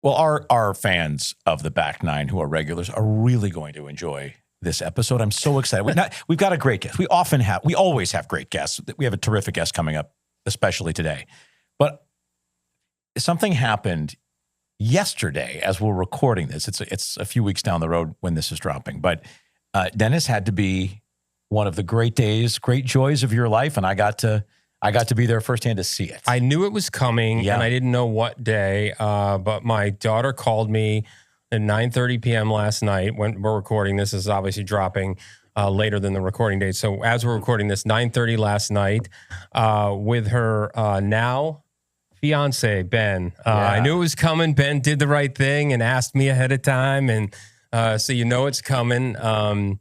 Well, our fans of the Back Nine who are regulars are really going to enjoy this episode. I'm so excited. We've got a great guest. We always have great guests. We have a terrific guest coming up, especially today. But something happened yesterday as we're recording this. It's a few weeks down the road when this is dropping. But Dennis had to be one of the great days, great joys of your life, and I got to be there firsthand to see it. I knew it was coming, and I didn't know what day, but my daughter called me at 9:30 p.m. last night when we're recording. This is obviously dropping later than the recording date. So as we're recording this, 9:30 last night with her now fiance, Ben. I knew it was coming. Ben did the right thing and asked me ahead of time, and so you know it's coming. I'm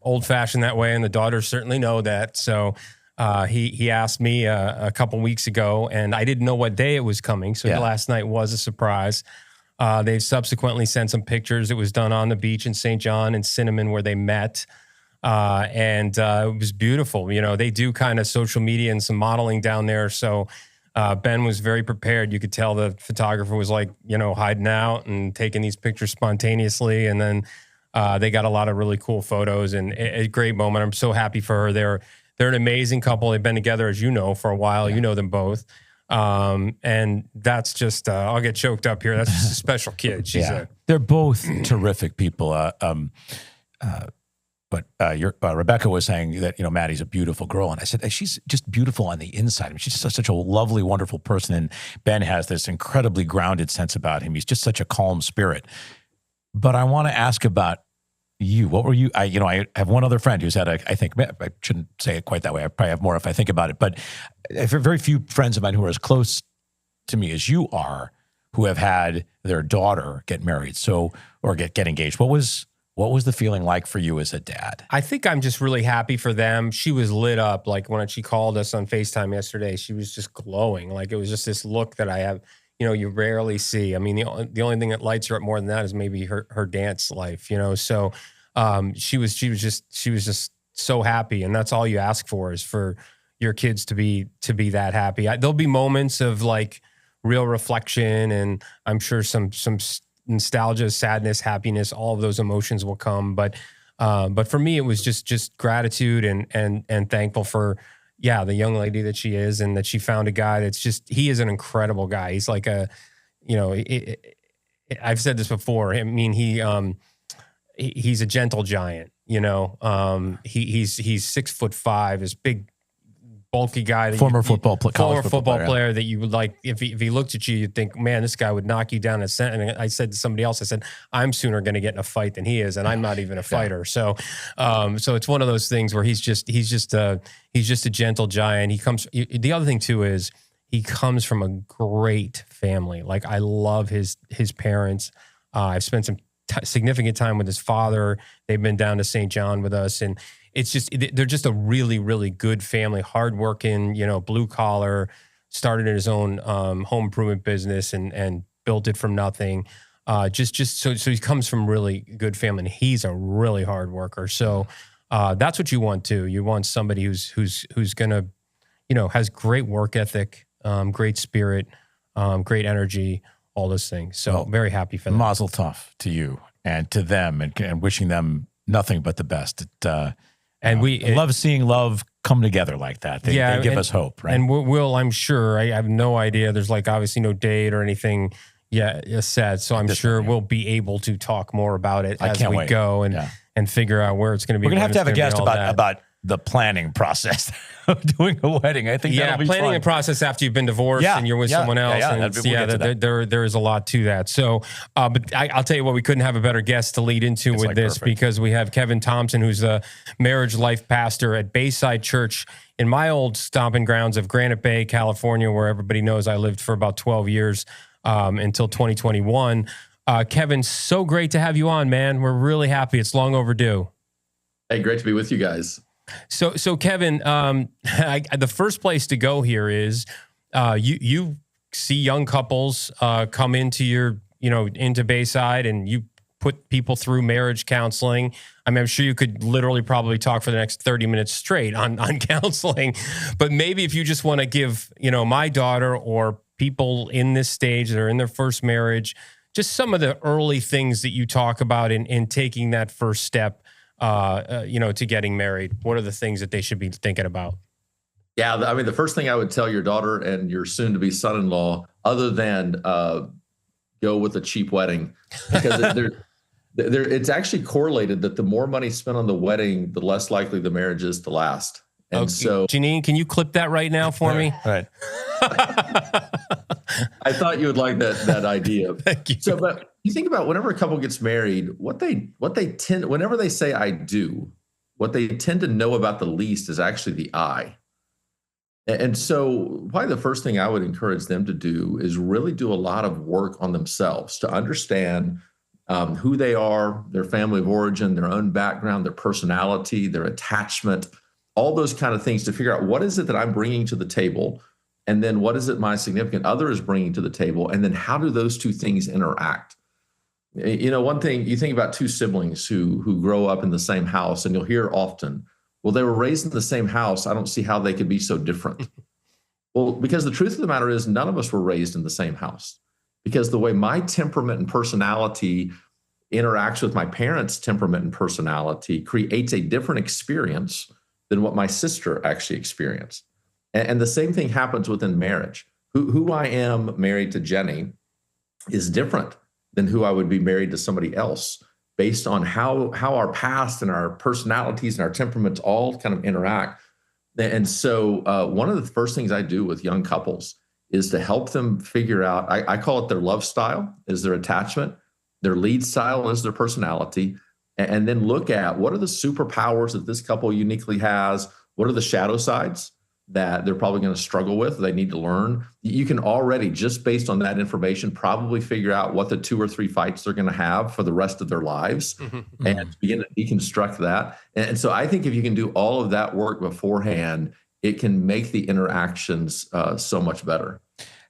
old-fashioned that way, and the daughters certainly know that. So he asked me a couple weeks ago, and I didn't know what day it was coming, so last night was a surprise. They've subsequently sent some pictures. It was done on the beach in St. John and Cinnamon where they met, and it was beautiful. You know, they do kind of social media and some modeling down there, so Ben was very prepared. You could tell the photographer was like, hiding out and taking these pictures spontaneously, and then they got a lot of really cool photos and a great moment. I'm so happy for her. They're an amazing couple. They've been together, as you know, for a while. Yeah. You know them both. And that's just, I'll get choked up here. That's just a special kid. They're both terrific people. But Rebecca was saying that, Maddie's a beautiful girl. And I said, she's just beautiful on the inside. I mean, she's just such a lovely, wonderful person. And Ben has this incredibly grounded sense about him. He's just such a calm spirit. But I want to ask about you. What were you? I have one other friend who's had I shouldn't say it quite that way. I probably have more if I think about it. But I have very few friends of mine who are as close to me as you are, who have had their daughter get married, or get engaged. What was the feeling like for you as a dad? I think I'm just really happy for them. She was lit up. Like when she called us on FaceTime yesterday, she was just glowing. Like it was just this look that I have, you rarely see. I mean, the only thing that lights her up more than that is maybe her dance life, So she was just so happy, and that's all you ask for is for your kids to be that happy. There'll be moments of like real reflection, and I'm sure some nostalgia, sadness, happiness, all of those emotions will come. But for me, it was just gratitude and thankful for, the young lady that she is, and that she found a guy he is an incredible guy. He's like I've said this before. I mean, he's a gentle giant, he's 6'5", this big, bulky guy. Former football player that you would like, if he looked at you, you'd think, man, this guy would knock you down. And I said to somebody else, I said, I'm sooner going to get in a fight than he is, and I'm not even a fighter. So it's one of those things where he's just a gentle giant. The other thing too is he comes from a great family. Like I love his parents. I've spent some significant time with his father. They've been down to St. John with us, and they're just a really, really good family, hardworking, blue collar, started his own home improvement business and built it from nothing. So he comes from really good family, and he's a really hard worker. So that's what you want too. You want somebody who's gonna, has great work ethic, great spirit, great energy, all those things. So very happy for them. Mazel tov to you and to them, and wishing them nothing but the best. And we love seeing love come together like that. They give us hope, right? And we'll, I'm sure, I have no idea. There's obviously no date or anything yet set. So I'm sure we'll be able to talk more about it as we go and figure out where it's going to be. We're going to have a guest about the planning process of doing a wedding. I think that'll be planning fun. a process after you've been divorced and you're with someone else. There is a lot to that. So, but I'll tell you what, we couldn't have a better guest to lead into with this because we have Kevin Thompson, who's the marriage life pastor at Bayside Church in my old stomping grounds of Granite Bay, California, where everybody knows I lived for about 12 years until 2021. Kevin, so great to have you on, man. We're really happy. It's long overdue. Hey, great to be with you guys. So Kevin, the first place to go here is you see young couples come into into Bayside, and you put people through marriage counseling. I mean, I'm sure you could literally probably talk for the next 30 minutes straight on counseling, but maybe if you just want to give my daughter or people in this stage that are in their first marriage, just some of the early things that you talk about in taking that first step, to getting married? What are the things that they should be thinking about? Yeah, I mean, the first thing I would tell your daughter and your soon-to-be son-in-law, other than go with a cheap wedding, because it's actually correlated that the more money spent on the wedding, the less likely the marriage is to last. And so, Janine, can you clip that right now for me? Right. I thought you would like that idea. Thank you. So, but you think about whenever a couple gets married, what they tend, whenever they say "I do," what they tend to know about the least is actually the "I." And so probably the first thing I would encourage them to do is really do a lot of work on themselves to understand who they are, their family of origin, their own background, their personality, their attachment, all those kind of things, to figure out what is it that I'm bringing to the table, and then what is it my significant other is bringing to the table, and then how do those two things interact? One thing, you think about two siblings who grow up in the same house, and you'll hear often, well, they were raised in the same house. I don't see how they could be so different. Well, because the truth of the matter is none of us were raised in the same house, because the way my temperament and personality interacts with my parents' temperament and personality creates a different experience than what my sister actually experienced. And the same thing happens within marriage. Who I am married to Jenny is different than who I would be married to somebody else, based on how our past and our personalities and our temperaments all kind of interact. And so one of the first things I do with young couples is to help them figure out, I call it their love style is their attachment, their lead style is their personality, and then look at what are the superpowers that this couple uniquely has, what are the shadow sides that they're probably going to struggle with, they need to learn. You can already, just based on that information, probably figure out what the 2 or 3 fights they're going to have for the rest of their lives and begin to deconstruct that. And so I think if you can do all of that work beforehand, it can make the interactions so much better.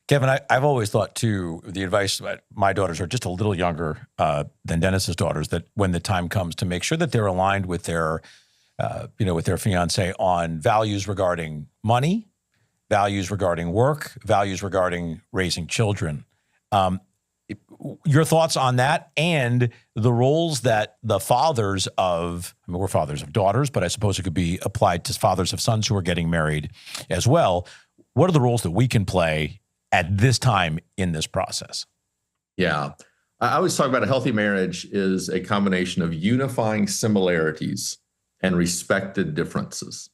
Kevin, I've always thought, too, the advice, my daughters are just a little younger than Dennis's daughters, that when the time comes to make sure that they're aligned with their with their fiance on values regarding money, values regarding work, values regarding raising children. Your thoughts on that, and the roles that the fathers of, we're fathers of daughters, but I suppose it could be applied to fathers of sons who are getting married as well. What are the roles that we can play at this time in this process? Yeah. I always talk about a healthy marriage is a combination of unifying similarities and respected differences.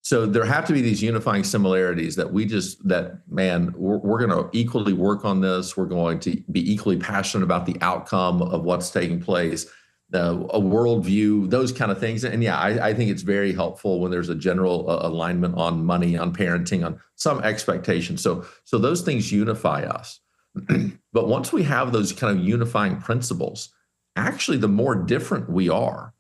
So there have to be these unifying similarities that we're going to equally work on this. We're going to be equally passionate about the outcome of what's taking place, a worldview, those kind of things. And yeah, I think it's very helpful when there's a general alignment on money, on parenting, on some expectation. So those things unify us. But once we have those kind of unifying principles, actually the more different we are,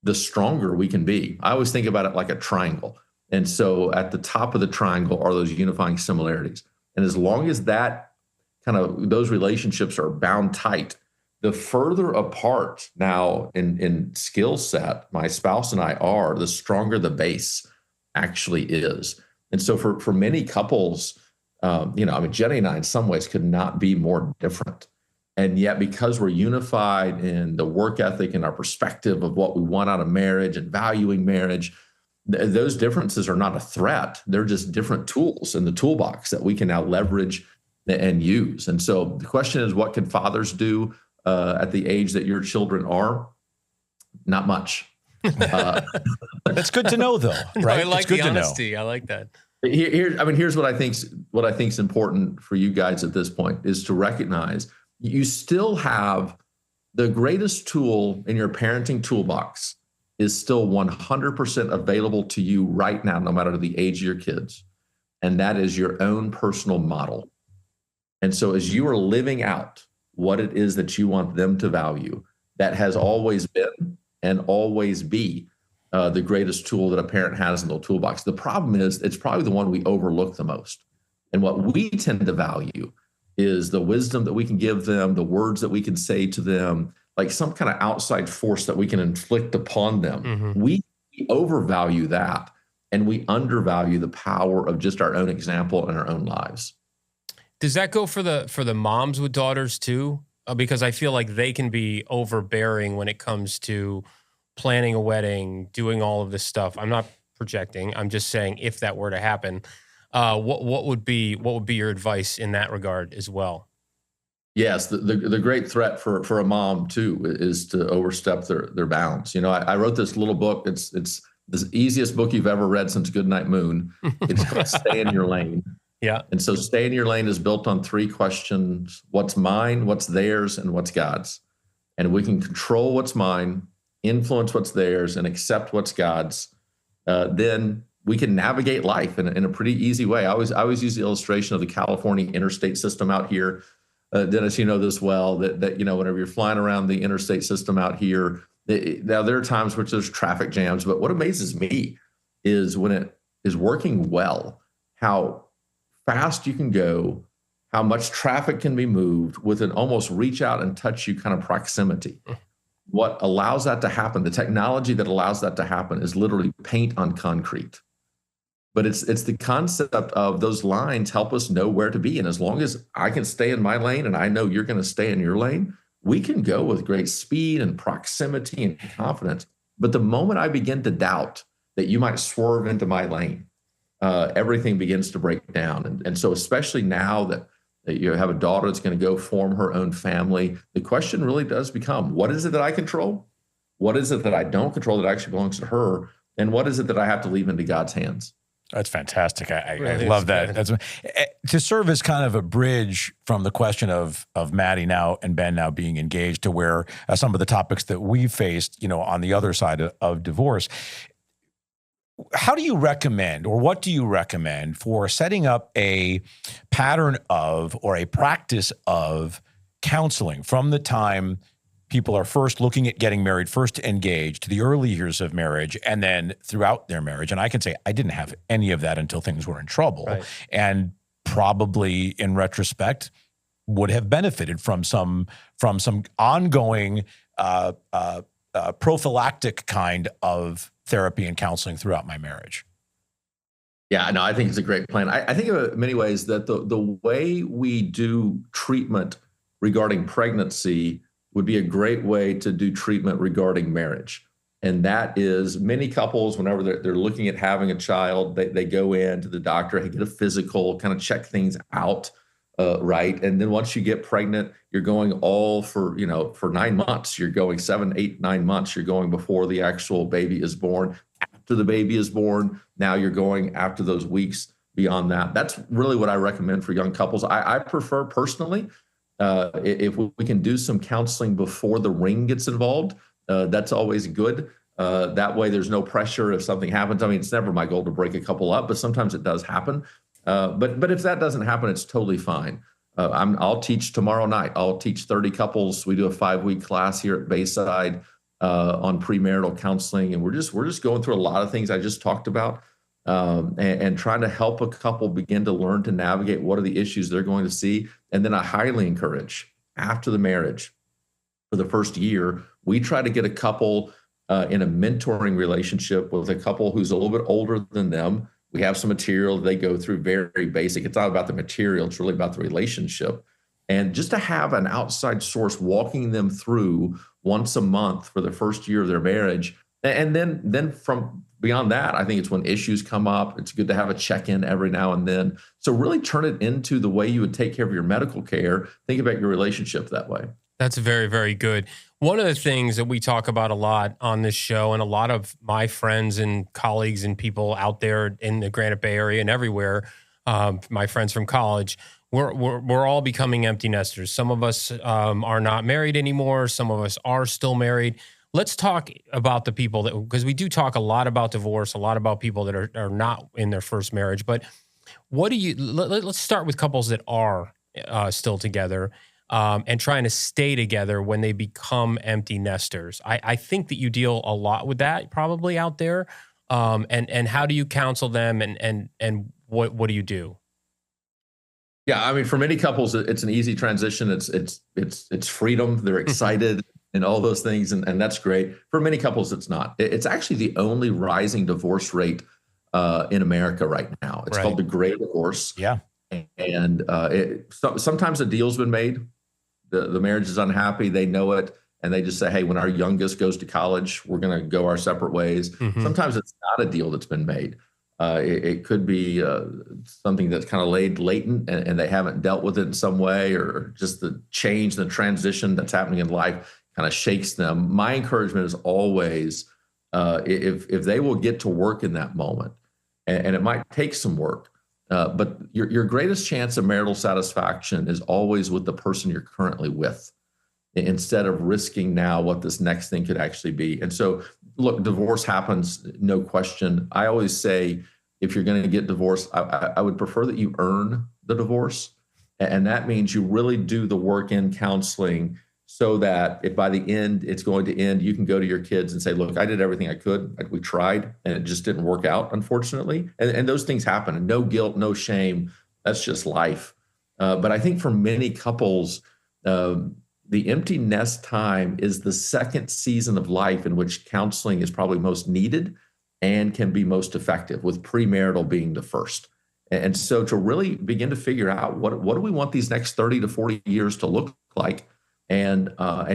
the stronger we can be. I always think about it like a triangle. And so at the top of the triangle are those unifying similarities. And as long as those relationships are bound tight, the further apart now in skill set my spouse and I are, the stronger the base actually is. And so for many couples, Jenny and I in some ways could not be more different. And yet, because we're unified in the work ethic and our perspective of what we want out of marriage and valuing marriage, those differences are not a threat. They're just different tools in the toolbox that we can now leverage and use. And so the question is, what can fathers do at the age that your children are? Not much. That's good to know, though, right? I like the honesty. I like that. Here's what I think's important for you guys at this point is to recognize you still have the greatest tool in your parenting toolbox is still 100% available to you right now, no matter the age of your kids. And that is your own personal model. And so as you are living out what it is that you want them to value, that has always been and always be the greatest tool that a parent has in the toolbox. The problem is it's probably the one we overlook the most. And what we tend to value is the wisdom that we can give them, the words that we can say to them, like some kind of outside force that we can inflict upon them. Mm-hmm. We overvalue that, and we undervalue the power of just our own example and our own lives. Does that go for the moms with daughters too? Because I feel like they can be overbearing when it comes to planning a wedding, doing all of this stuff. I'm not projecting. I'm just saying if that were to happen, what would be your advice in that regard as well? Yes, the great threat for a mom too is to overstep their bounds. I wrote this little book. It's the easiest book you've ever read since Goodnight Moon. It's called Stay in Your Lane. Yeah. And so Stay in Your Lane is built on 3 questions: what's mine, what's theirs, and what's God's. And we can control what's mine, influence what's theirs, and accept what's God's. Then we can navigate life in a pretty easy way. I always use the illustration of the California interstate system out here. Dennis, you know this well, that whenever you're flying around the interstate system out here, now there are times which there's traffic jams, but what amazes me is when it is working well, how fast you can go, how much traffic can be moved with an almost reach out and touch you kind of proximity. What allows that to happen, the technology that allows that to happen, is literally paint on concrete. But it's the concept of those lines help us know where to be. And as long as I can stay in my lane and I know you're going to stay in your lane, we can go with great speed and proximity and confidence. But the moment I begin to doubt that you might swerve into my lane, everything begins to break down. And so especially now that you have a daughter that's going to go form her own family, the question really does become, what is it that I control? What is it that I don't control that actually belongs to her? And what is it that I have to leave into God's hands? That's fantastic. I love that. That's to serve as kind of a bridge from the question of Maddie now and Ben now being engaged to where some of the topics that we faced, on the other side of divorce. How do you recommend, or what do you recommend for setting up a pattern of or a practice of counseling from the time people are first looking at getting married, first engaged, to the early years of marriage, and then throughout their marriage? And I can say I didn't have any of that until things were in trouble, right. And probably in retrospect would have benefited from some ongoing prophylactic kind of therapy and counseling throughout my marriage. Yeah, no, I think it's a great plan. I think in many ways that the way we do treatment regarding pregnancy would be a great way to do treatment regarding marriage. And that is, many couples, whenever they're looking at having a child, they go in to the doctor, get a physical, kind of check things out, right? And then once you get pregnant, you're going all for 9 months. You're going 7, 8, 9 months. You're going before the actual baby is born. After the baby is born, now you're going after those weeks beyond that. That's really what I recommend for young couples. I prefer personally, if we can do some counseling before the ring gets involved, that's always good. That way there's no pressure if something happens. I mean, it's never my goal to break a couple up, but sometimes it does happen. But if that doesn't happen, it's totally fine. I'll teach tomorrow night. I'll teach 30 couples. We do a 5-week class here at Bayside on premarital counseling, and we're just going through a lot of things I just talked about, and trying to help a couple begin to learn to navigate what are the issues they're going to see. And then I highly encourage, after the marriage, for the first year, we try to get a couple in a mentoring relationship with a couple who's a little bit older than them. We have some material they go through, very basic. It's not about the material. It's really about the relationship. And just to have an outside source walking them through once a month for the first year of their marriage. And then from beyond that, I think it's when issues come up, it's good to have a check-in every now and then. So really turn it into the way you would take care of your medical care. Think about your relationship that way. That's very, very good. One of the things that we talk about a lot on this show, and a lot of my friends and colleagues and people out there in the Granite Bay Area and everywhere, my friends from college, we're all becoming empty nesters. Some of us are not married anymore. Some of us are still married. Let's talk about the people that, because we do talk a lot about divorce, a lot about people that are not in their first marriage. But let's start with couples that are still together. And trying to stay together when they become empty nesters. I think that you deal a lot with that probably out there. And how do you counsel them, and what do you do? Yeah, I mean, for many couples, it's an easy transition. It's freedom. They're excited and all those things, and that's great. For many couples, it's not. It's actually the only rising divorce rate in America right now. It's called the Great Divorce. Yeah. And sometimes a deal's been made. The marriage is unhappy. They know it. And they just say, hey, when our youngest goes to college, we're going to go our separate ways. Mm-hmm. Sometimes it's not a deal that's been made. It could be something that's kind of laid latent and they haven't dealt with it in some way, or just the change, the transition that's happening in life kind of shakes them. My encouragement is always, if they will get to work in that moment, and it might take some work, but your greatest chance of marital satisfaction is always with the person you're currently with, instead of risking now what this next thing could actually be. And so, look, divorce happens, no question. I always say, if you're going to get divorced, I would prefer that you earn the divorce. And that means you really do the work in counseling, so that if by the end it's going to end, you can go to your kids and say, look, I did everything I could. We tried and it just didn't work out, unfortunately. And those things happen, and no guilt, no shame. That's just life. But I think for many couples, the empty nest time is the second season of life in which counseling is probably most needed and can be most effective, with premarital being the first. And so to really begin to figure out what do we want these next 30 to 40 years to look like, and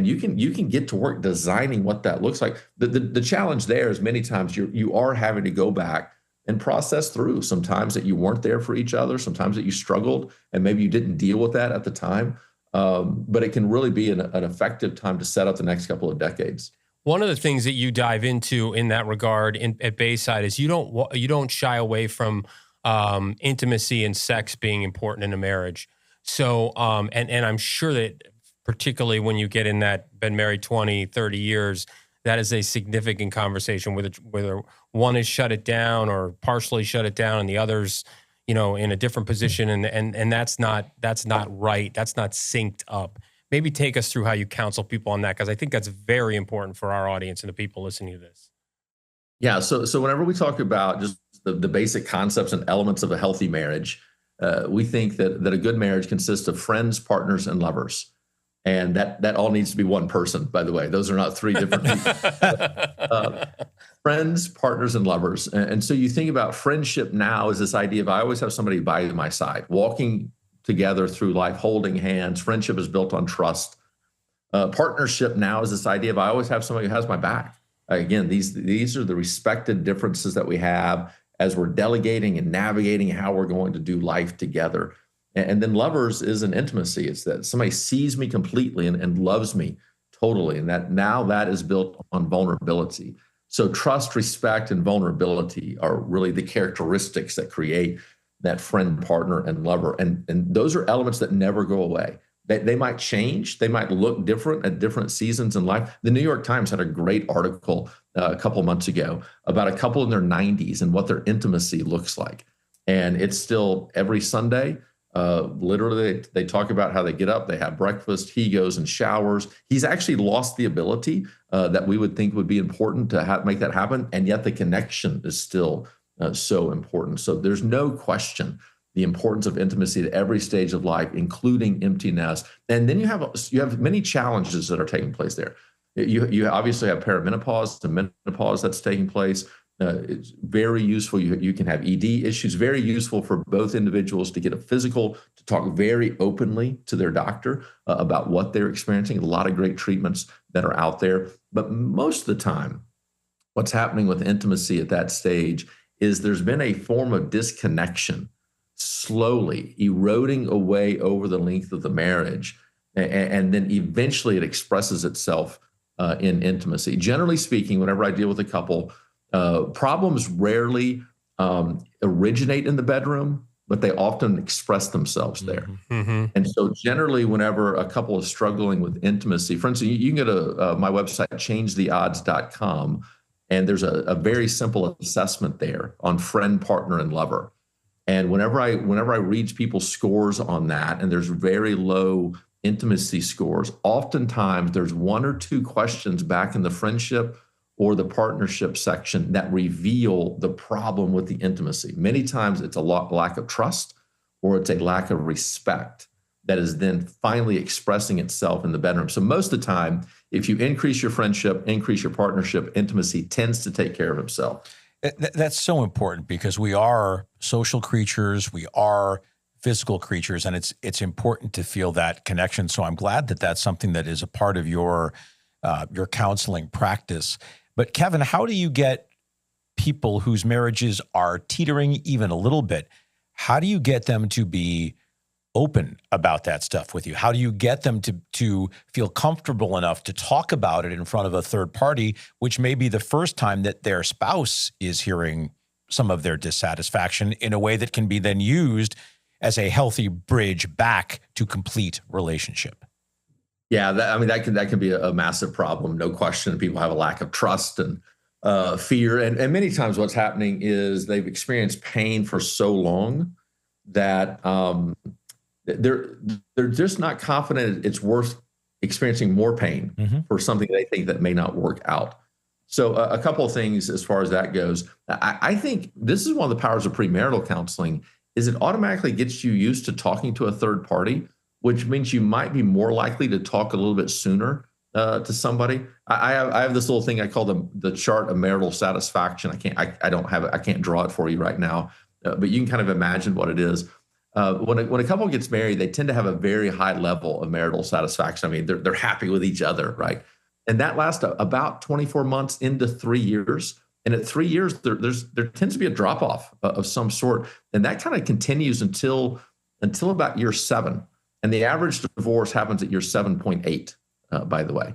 you can get to work designing what that looks like. The challenge there is many times you are having to go back and process through sometimes that you weren't there for each other, sometimes that you struggled and maybe you didn't deal with that at the time. But it can really be an effective time to set up the next couple of decades. One of the things that you dive into in that regard at Bayside is you don't shy away from intimacy and sex being important in a marriage. So, and I'm sure that particularly when you get in that been married 20, 30 years, that is a significant conversation, whether one is shut it down or partially shut it down and the other's, in a different position. And that's not right. That's not synced up. Maybe take us through how you counsel people on that, because I think that's very important for our audience and the people listening to this. Yeah. So whenever we talk about just the basic concepts and elements of a healthy marriage, we think that a good marriage consists of friends, partners, and lovers. And that all needs to be one person, by the way. Those are not three different people. Friends, partners, and lovers. And so you think about friendship now as this idea of I always have somebody by my side, walking together through life, holding hands. Friendship is built on trust. Partnership now is this idea of I always have somebody who has my back. Again, these are the respected differences that we have as we're delegating and navigating how we're going to do life together. And then lovers is an intimacy. It's that somebody sees me completely and loves me totally. And that is built on vulnerability. So trust, respect, and vulnerability are really the characteristics that create that friend, partner, and lover. And those are elements that never go away. They might change. They might look different at different seasons in life. The New York Times had a great article a couple months ago about a couple in their 90s and what their intimacy looks like. And it's still every Sunday. Literally, they talk about how they get up, they have breakfast, he goes and showers. He's actually lost the ability that we would think would be important to make that happen. And yet the connection is still so important. So there's no question the importance of intimacy at every stage of life, including empty nest. And then you have many challenges that are taking place there. You obviously have perimenopause and menopause that's taking place. It's very useful. You can have ED issues, very useful for both individuals to get a physical, to talk very openly to their doctor about what they're experiencing. A lot of great treatments that are out there. But most of the time, what's happening with intimacy at that stage is there's been a form of disconnection slowly eroding away over the length of the marriage. And then eventually it expresses itself in intimacy. Generally speaking, whenever I deal with a couple, problems rarely originate in the bedroom, but they often express themselves there. Mm-hmm. And so generally, whenever a couple is struggling with intimacy, for instance, you can go to my website, changetheodds.com, and there's a very simple assessment there on friend, partner, and lover. And whenever I read people's scores on that, and there's very low intimacy scores, oftentimes there's one or two questions back in the friendship or the partnership section that reveal the problem with the intimacy. Many times it's a lack of trust, or it's a lack of respect that is then finally expressing itself in the bedroom. So most of the time, if you increase your friendship, increase your partnership, intimacy tends to take care of itself. That's so important, because we are social creatures. We are physical creatures, and it's important to feel that connection. So I'm glad that that's something that is a part of your counseling practice. But Kevin, how do you get people whose marriages are teetering even a little bit? How do you get them to be open about that stuff with you? How do you get them to feel comfortable enough to talk about it in front of a third party, which may be the first time that their spouse is hearing some of their dissatisfaction in a way that can be then used as a healthy bridge back to complete relationship? Yeah, that can be a massive problem, no question. People have a lack of trust and fear, and many times what's happening is they've experienced pain for so long that they're just not confident it's worth experiencing more pain for something they think that may not work out. So a couple of things as far as that goes. I think this is one of the powers of premarital counseling, is it automatically gets you used to talking to a third party, which means you might be more likely to talk a little bit sooner to somebody. I have this little thing I call the chart of marital satisfaction. I don't have it. I can't draw it for you right now, but you can kind of imagine what it is. When a couple gets married, they tend to have a very high level of marital satisfaction. I mean, they're happy with each other, right? And that lasts about 24 months into 3 years. And at 3 years, there tends to be a drop off of some sort, and that kind of continues until about year 7. And the average divorce happens at year 7.8, by the way.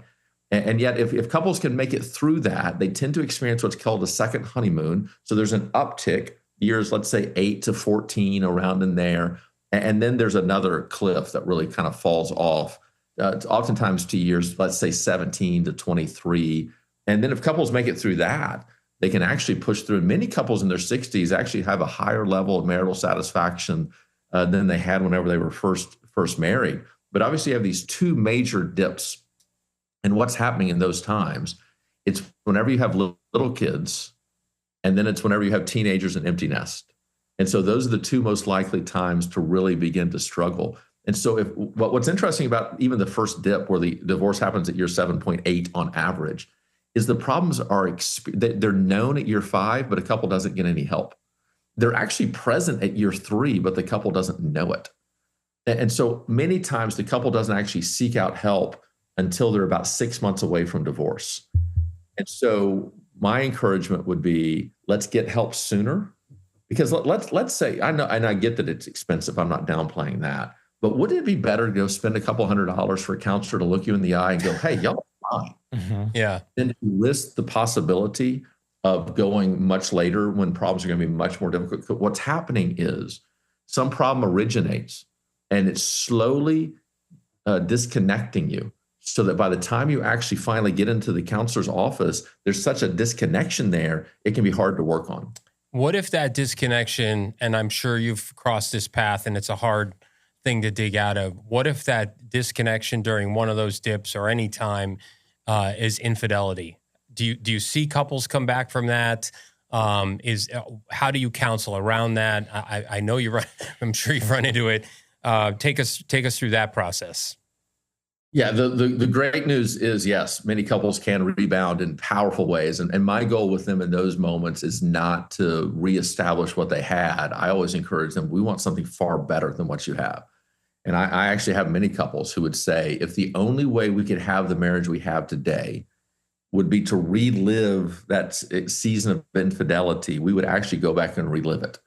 And yet, if couples can make it through that, they tend to experience what's called a second honeymoon. So there's an uptick years, let's say 8 to 14, around in there. And then there's another cliff that really kind of falls off, oftentimes to years, let's say 17 to 23. And then if couples make it through that, they can actually push through. Many couples in their 60s actually have a higher level of marital satisfaction than they had whenever they were first married. But obviously you have these two major dips. And what's happening in those times, it's whenever you have little kids, and then it's whenever you have teenagers and empty nest. And so those are the two most likely times to really begin to struggle. And so what's interesting about even the first dip, where the divorce happens at year 7.8 on average, is the problems they're known at year 5, but a couple doesn't get any help. They're actually present at year 3, but the couple doesn't know it. And so many times the couple doesn't actually seek out help until they're about 6 months away from divorce. And so my encouragement would be, let's get help sooner. Because let's say, I know, and I get that it's expensive, I'm not downplaying that, but wouldn't it be better to go spend a couple $100 for a counselor to look you in the eye and go, hey, y'all are fine? Mm-hmm. Yeah. Then to risk the possibility of going much later when problems are going to be much more difficult. What's happening is some problem originates and it's slowly disconnecting you, so that by the time you actually finally get into the counselor's office, there's such a disconnection there, it can be hard to work on. What if that disconnection, and I'm sure you've crossed this path and it's a hard thing to dig out of, what if that disconnection during one of those dips or any time is infidelity? Do you see couples come back from that? How do you counsel around that? I know I'm sure you've run into it. Take us through that process. Yeah, the great news is, yes, many couples can rebound in powerful ways. And my goal with them in those moments is not to reestablish what they had. I always encourage them, we want something far better than what you have. And I actually have many couples who would say, if the only way we could have the marriage we have today would be to relive that season of infidelity, we would actually go back and relive it.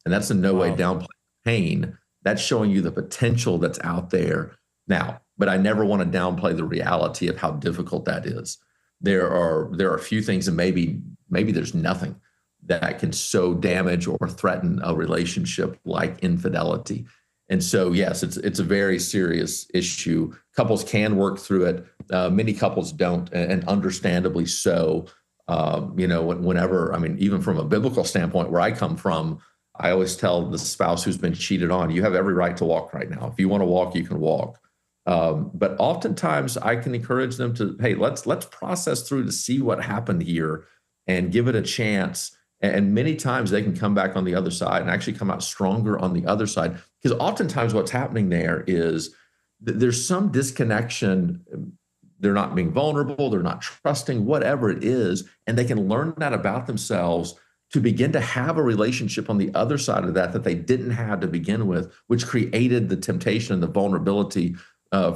And that's in no way downplaying pain. That's showing you the potential that's out there now. But I never want to downplay the reality of how difficult that is. There are a few things, and maybe there's nothing that can so damage or threaten a relationship like infidelity. And so, yes, it's a very serious issue. Couples can work through it. Many couples don't, and understandably so. Whenever, I mean, even from a biblical standpoint, where I come from, I always tell the spouse who's been cheated on, you have every right to walk right now. If you want to walk, you can walk. But oftentimes I can encourage them to, hey, let's process through to see what happened here and give it a chance. And many times they can come back on the other side and actually come out stronger on the other side. Because oftentimes what's happening there is there's some disconnection. They're not being vulnerable. They're not trusting, whatever it is. And they can learn that about themselves to begin to have a relationship on the other side of that they didn't have to begin with, which created the temptation and the vulnerability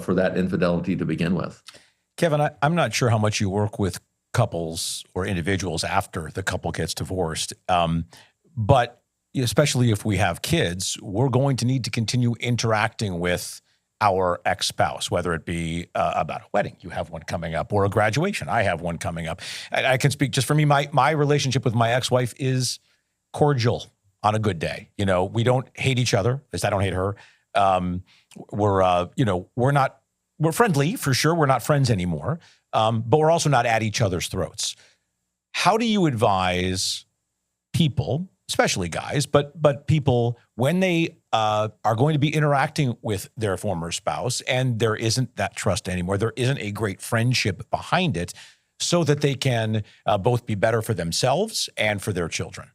for that infidelity to begin with. Kevin, I'm not sure how much you work with couples or individuals after the couple gets divorced, but especially if we have kids, we're going to need to continue interacting with our ex-spouse, whether it be about a wedding, you have one coming up, or a graduation, I have one coming up. I can speak just for me, my relationship with my ex-wife is cordial on a good day. You know, we don't hate each other, at least I don't hate her. We're friendly for sure. We're not friends anymore, but we're also not at each other's throats. How do you advise people, especially guys, but people when they are going to be interacting with their former spouse and there isn't that trust anymore, there isn't a great friendship behind it, so that they can both be better for themselves and for their children?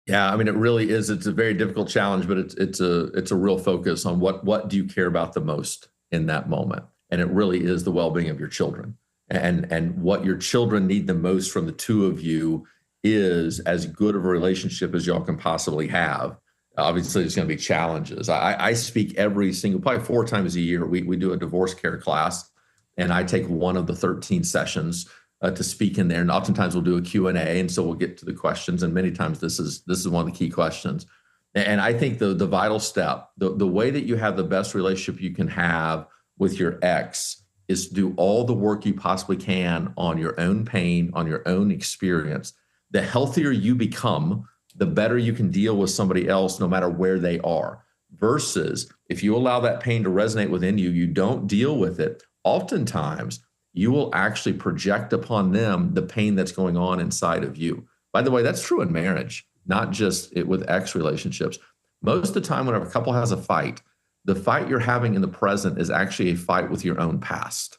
Yeah, I mean, it really is. It's a very difficult challenge, but it's a real focus on what do you care about the most in that moment, and it really is the well-being of your children, and what your children need the most from the two of you is as good of a relationship as y'all can possibly have. Obviously, there's going to be challenges. I speak probably 4 times a year. We do a divorce care class, and I take one of the 13 sessions to speak in there. And oftentimes we'll do a Q&A, and so we'll get to the questions. And many times this is one of the key questions. And I think the vital step, the way that you have the best relationship you can have with your ex is to do all the work you possibly can on your own pain, on your own experience. The healthier you become, the better you can deal with somebody else, no matter where they are. Versus if you allow that pain to resonate within you, you don't deal with it. Oftentimes, you will actually project upon them the pain that's going on inside of you. By the way, that's true in marriage, not just with ex relationships. Most of the time, whenever a couple has a fight, the fight you're having in the present is actually a fight with your own past.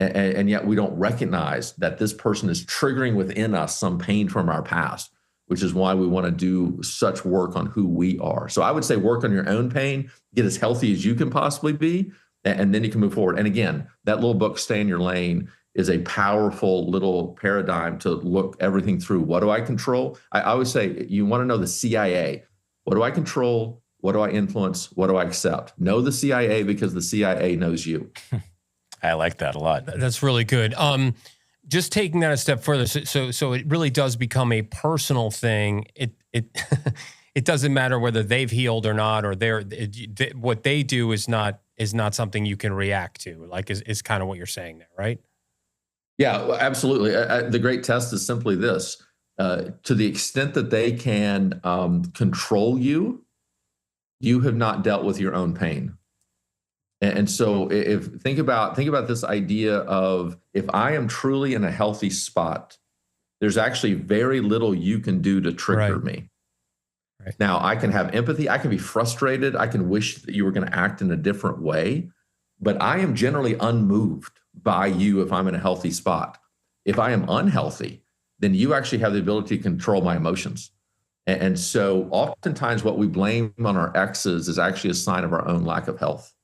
And yet we don't recognize that this person is triggering within us some pain from our past, which is why we want to do such work on who we are. So I would say work on your own pain, get as healthy as you can possibly be, and then you can move forward. And again, that little book, Stay in Your Lane, is a powerful little paradigm to look everything through. What do I control? I always say you want to know the CIA. What do I control? What do I influence? What do I accept? Know the CIA because the CIA knows you. I like that a lot. That's really good. Just taking that a step further, so it really does become a personal thing. It it doesn't matter whether they've healed or not, or what they do is not something you can react to. Like is kind of what you're saying there, right? Yeah, absolutely. The great test is simply this: to the extent that they can control you, you have not dealt with your own pain. And so think about this idea of, if I am truly in a healthy spot, there's actually very little you can do to trigger me. Right. Now, I can have empathy. I can be frustrated. I can wish that you were going to act in a different way, but I am generally unmoved by you if I'm in a healthy spot. If I am unhealthy, then you actually have the ability to control my emotions. And so oftentimes what we blame on our exes is actually a sign of our own lack of health.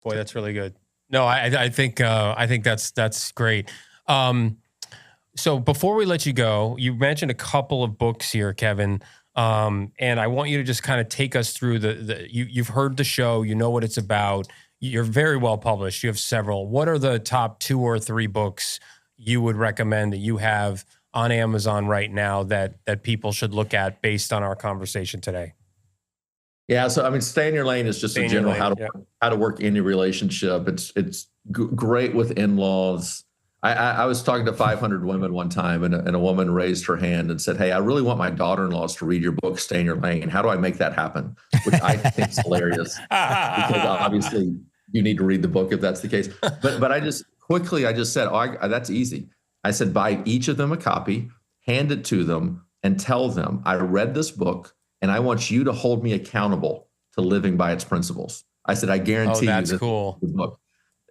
Boy, that's really good. No, I think that's great. So before we let you go, you mentioned a couple of books here, Kevin, and I want you to just kind of take us through you've heard the show, you know what it's about. You're very well published. You have several. What are the top 2 or 3 books you would recommend that you have on Amazon right now that people should look at based on our conversation today? Yeah, so I mean, Stay in Your Lane is just a general how to work any relationship. It's great with in-laws. I was talking to 500 women one time, and a woman raised her hand and said, "Hey, I really want my daughter-in-laws to read your book, Stay in Your Lane. How do I make that happen?" Which I think is hilarious because obviously you need to read the book if that's the case. But I just said, "Oh, that's easy." I said, buy each of them a copy, hand it to them, and tell them, I read this book, and I want you to hold me accountable to living by its principles. I said, I guarantee you that's cool. The book.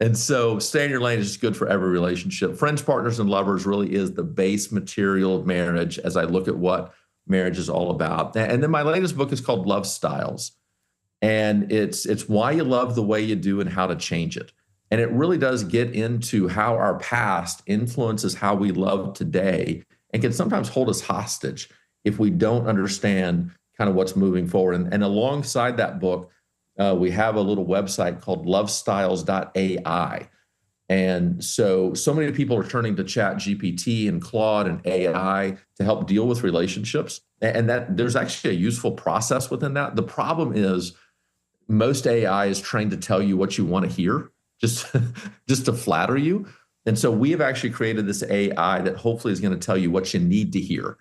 And so Stay in Your Lane is just good for every relationship. Friends, Partners, and Lovers really is the base material of marriage as I look at what marriage is all about. And then my latest book is called Love Styles. And it's why you love the way you do and how to change it. And it really does get into how our past influences how we love today and can sometimes hold us hostage if we don't understand kind of what's moving forward. And alongside that book, we have a little website called lovestyles.ai. And so many people are turning to Chat GPT and Claude and AI to help deal with relationships. And that there's actually a useful process within that. The problem is most AI is trained to tell you what you want to hear, just to flatter you. And so we have actually created this AI that hopefully is going to tell you what you need to hear.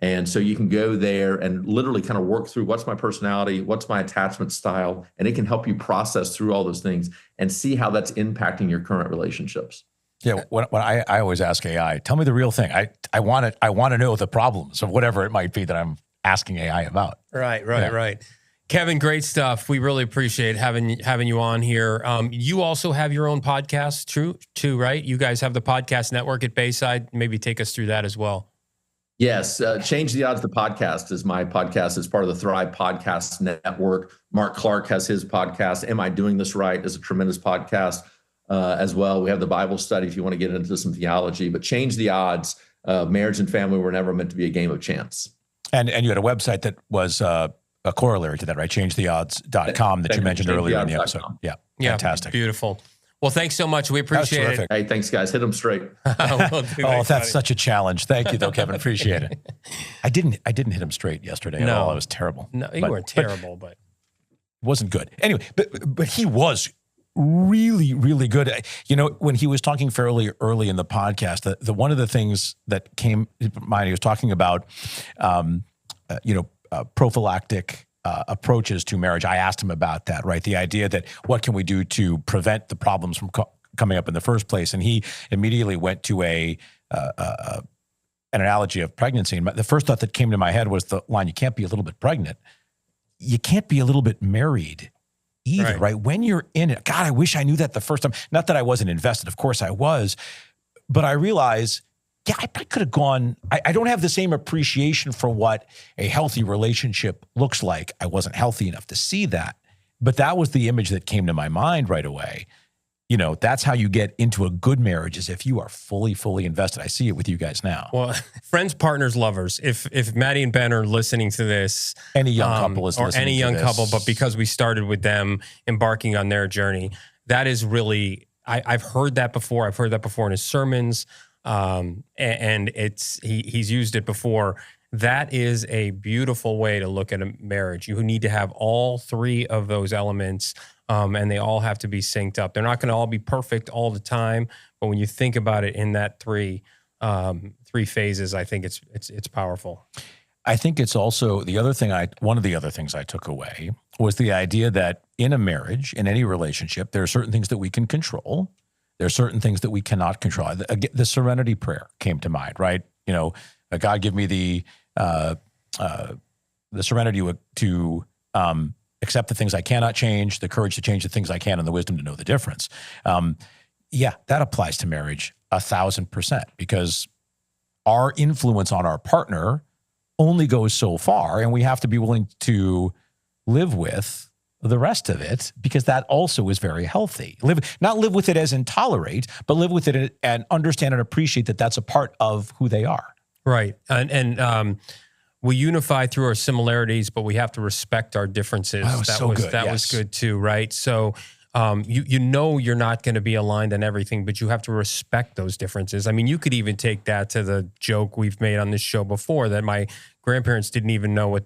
And so you can go there and literally kind of work through what's my personality, what's my attachment style, and it can help you process through all those things and see how that's impacting your current relationships. Yeah, when I always ask AI, tell me the real thing. I want to know the problems of whatever it might be that I'm asking AI about. Right. Kevin, great stuff. We really appreciate having you on here. You also have your own podcast, too, right? You guys have the podcast network at Bayside. Maybe take us through that as well. Yes. Change the Odds, the podcast is my podcast. It's part of the Thrive Podcast Network. Mark Clark has his podcast. Am I Doing This Right? Is a tremendous podcast as well. We have the Bible study if you want to get into some theology, but Change the Odds, marriage and family were never meant to be a game of chance. And you had a website that was a corollary to that, right? ChangeTheOdds.com that you mentioned earlier in the episode. Yeah. Fantastic. Beautiful. Well, thanks so much. We appreciate it. Hey, thanks, guys. Hit them straight. That's such a challenge. Thank you, though, Kevin. Appreciate it. I didn't hit him straight yesterday at all. It was terrible. No, you weren't terrible, but it wasn't good. Anyway, but he was really, really good. You know, when he was talking fairly early in the podcast, the one of the things that came to mind, he was talking about, prophylactic approaches to marriage. I asked him about that, right? The idea that what can we do to prevent the problems from coming up in the first place? And he immediately went to an analogy of pregnancy. And the first thought that came to my head was the line, you can't be a little bit pregnant. You can't be a little bit married either, right? When you're in it, God, I wish I knew that the first time. Not that I wasn't invested. Of course I was. But I realized, yeah, I could have gone. I don't have the same appreciation for what a healthy relationship looks like. I wasn't healthy enough to see that. But that was the image that came to my mind right away. You know, that's how you get into a good marriage, is if you are fully, fully invested. I see it with you guys now. Well, friends, partners, lovers. If Maddie and Ben are listening to this, any young couple is listening to this. Or any young couple, but because we started with them embarking on their journey, that is really, I've heard that before. I've heard that before in his sermons. And he's used it before. That is a beautiful way to look at a marriage. You need to have all three of those elements, and they all have to be synced up. They're not going to all be perfect all the time, but when you think about it in that three phases, I think it's powerful. I think it's also one of the other things I took away was the idea that in a marriage, in any relationship, there are certain things that we can control. There are certain things that we cannot control. The serenity prayer came to mind, right? You know, God, give me the serenity to accept the things I cannot change, the courage to change the things I can, and the wisdom to know the difference. That applies to marriage 1,000%, because our influence on our partner only goes so far, and we have to be willing to live with the rest of it, because that also is very healthy. Not live with it as in tolerate, but live with it and understand and appreciate that that's a part of who they are. Right. And we unify through our similarities, but we have to respect our differences. That was good too, right? So you know you're not going to be aligned on everything, but you have to respect those differences. I mean, you could even take that to the joke we've made on this show before, that my grandparents didn't even know who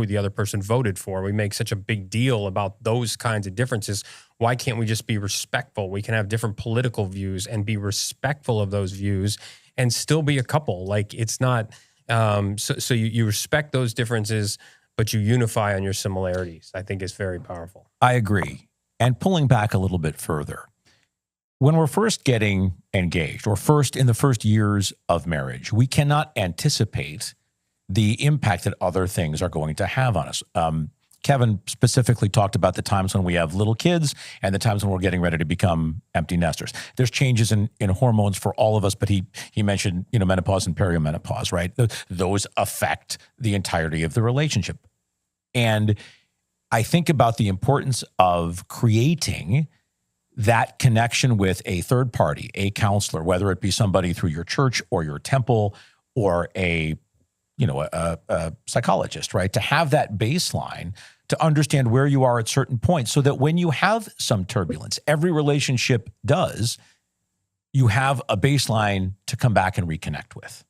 the other person voted for. We make such a big deal about those kinds of differences. Why can't we just be respectful? We can have different political views and be respectful of those views and still be a couple. Like, it's not, so you respect those differences, but you unify on your similarities. I think it's very powerful. I agree. And pulling back a little bit further, when we're first getting engaged, or in the first years of marriage, we cannot anticipate the impact that other things are going to have on us. Kevin specifically talked about the times when we have little kids and the times when we're getting ready to become empty nesters. There's changes in hormones for all of us, but he mentioned, menopause and perimenopause, right? Those affect the entirety of the relationship. And I think about the importance of creating that connection with a third party, a counselor, whether it be somebody through your church or your temple or a psychologist, right? To have that baseline to understand where you are at certain points so that when you have some turbulence, every relationship does, you have a baseline to come back and reconnect with.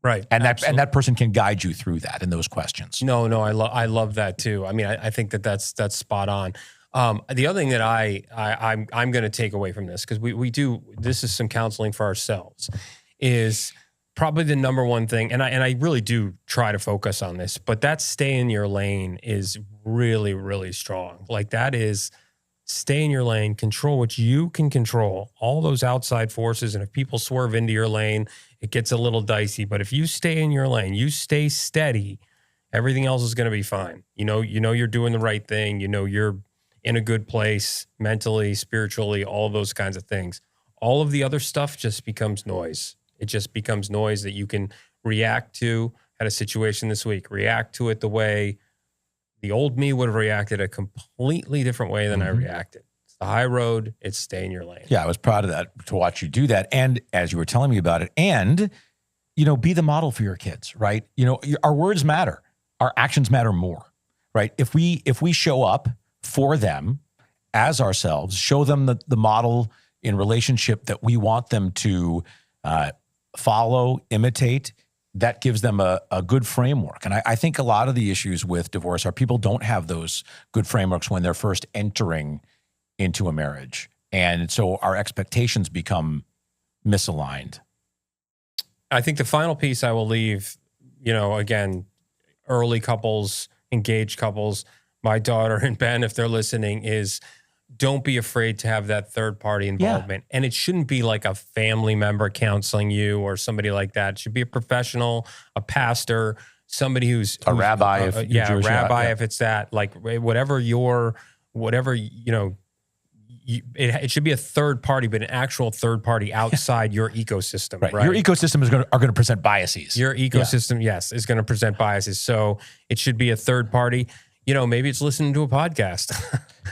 Right. And that person can guide you through that and those questions. No, I love that too. I mean, I think that's spot on. The other thing that I'm going to take away from this, because we do, this is some counseling for ourselves, is probably the number one thing. And I really do try to focus on this, but that stay in your lane is really, really strong. Like that is stay in your lane, control what you can control, all those outside forces. And if people swerve into your lane, it gets a little dicey. But if you stay in your lane, you stay steady, everything else is going to be fine. You know you're doing the right thing. You know you're in a good place mentally, spiritually, all of those kinds of things. All of the other stuff just becomes noise. It just becomes noise that you can react to. Had a situation this week, react to it the way the old me would have reacted a completely different way than I reacted. It's the high road. It's stay in your lane. Yeah, I was proud of that, to watch you do that. And as you were telling me about it, and, be the model for your kids, right? Our words matter. Our actions matter more, right? If we show up for them as ourselves, show them the model in relationship that we want them to follow, imitate, that gives them a good framework. And I think a lot of the issues with divorce are people don't have those good frameworks when they're first entering into a marriage. And so our expectations become misaligned. I think the final piece I will leave, again, early couples, engaged couples, my daughter and Ben, if they're listening, is don't be afraid to have that third party involvement. Yeah. And it shouldn't be like a family member counseling you or somebody like that. It should be a professional, a pastor, somebody who's a rabbi. A rabbi, if it's that, like whatever, it should be a third party, but an actual third party outside your ecosystem. Right. Your ecosystem are going to present biases. Your ecosystem, yes, is going to present biases. So it should be a third party. Maybe it's listening to a podcast.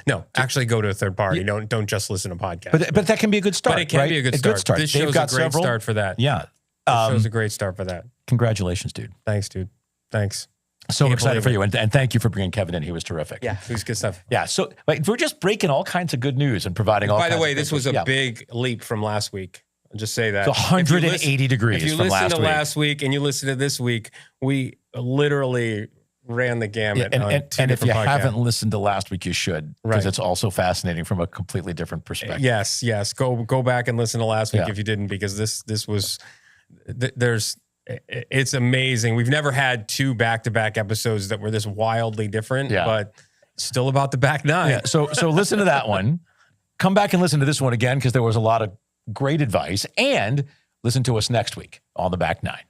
No, actually go to a third party. Don't just listen to podcasts. But that can be a good start. But it can be a good start. This show's a great start for that. Yeah. This show's a great start for that. Congratulations, dude. Thanks, dude. Thanks. So excited for you. And thank you for bringing Kevin in. He was terrific. Yeah, it was good stuff. Yeah. So we're just breaking all kinds of good news and providing all kinds of. By the way, this was a big leap from last week. I'll just say that. It's 180 degrees from last week. If you listen to last week and you listen to this week, we literally ran the gamut. And if you haven't listened to last week, you should, because it's also fascinating from a completely different perspective. Yes. Go back and listen to last week if you didn't, because this was it's amazing. We've never had two back-to-back episodes that were this wildly different, but still about the back nine. Yeah. So listen to that one. Come back and listen to this one again, because there was a lot of great advice, and listen to us next week on the back nine.